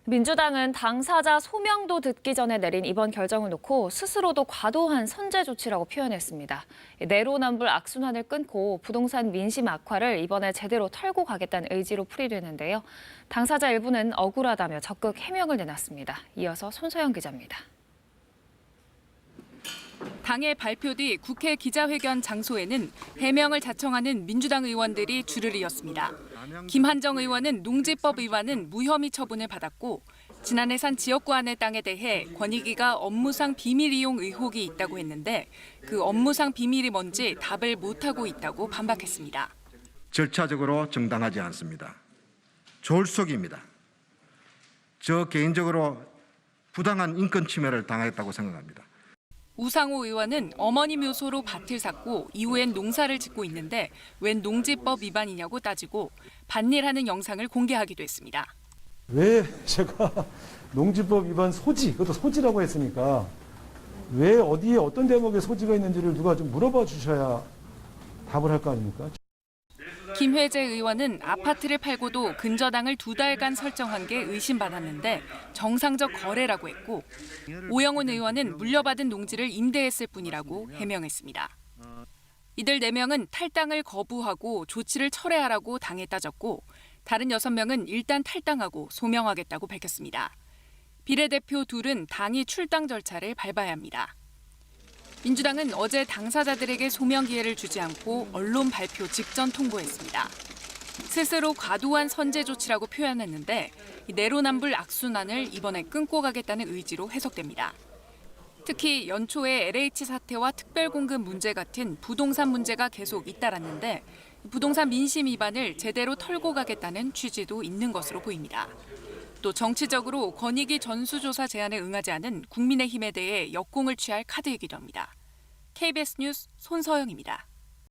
민주당은 당사자 소명도 듣기 전에 내린 이번 결정을 놓고 스스로도 과도한 선제 조치라고 표현했습니다. 내로남불 악순환을 끊고 부동산 민심 악화를 이번에 제대로 털고 가겠다는 의지로 풀이되는데요. 당사자 일부는 억울하다며 적극 해명을 내놨습니다. 이어서 손소영 기자입니다. 당의 발표 뒤 국회 기자회견 장소에는 해명을 자청하는 민주당 의원들이 줄을 이었습니다. 김한정 의원은 농지법 위반은 무혐의 처분을 받았고 지난해 산 지역구안의 땅에 대해 권익위가 업무상 비밀 이용 의혹이 있다고 했는데 그 업무상 비밀이 뭔지 답을 못하고 있다고 반박했습니다. 절차적으로 정당하지 않습니다. 졸속입니다. 저 개인적으로 부당한 인권 침해를 당했다고 생각합니다. 우상호 의원은 어머니 묘소로 밭을 샀고 이후엔 농사를 짓고 있는데 웬 농지법 위반이냐고 따지고 밭일하는 영상을 공개하기도 했습니다. 왜 제가 농지법 위반 소지, 그것도 소지라고 했으니까 왜 어디에 어떤 대목에 소지가 있는지를 누가 좀 물어봐 주셔야 답을 할 거 아닙니까? 김회재 의원은 아파트를 팔고도 근저당을 2달간 설정한 게 의심받았는데 정상적 거래라고 했고 오영훈 의원은 물려받은 농지를 임대했을 뿐이라고 해명했습니다. 이들 4명은 탈당을 거부하고 조치를 철회하라고 당에 따졌고 다른 6명은 일단 탈당하고 소명하겠다고 밝혔습니다. 비례대표 둘은 당이 출당 절차를 밟아야 합니다. 민주당은 어제 당사자들에게 소명 기회를 주지 않고 언론 발표 직전 통보했습니다. 스스로 과도한 선제 조치라고 표현했는데 내로남불 악순환을 이번에 끊고 가겠다는 의지로 해석됩니다. 특히 연초에 LH 사태와 특별공급 문제 같은 부동산 문제가 계속 잇따랐는데 부동산 민심 위반을 제대로 털고 가겠다는 취지도 있는 것으로 보입니다. 또 정치적으로 권익위 전수조사 제안에 응하지 않은 국민의힘에 대해 역공을 취할 카드이기도 합니다. KBS 뉴스 손서영입니다.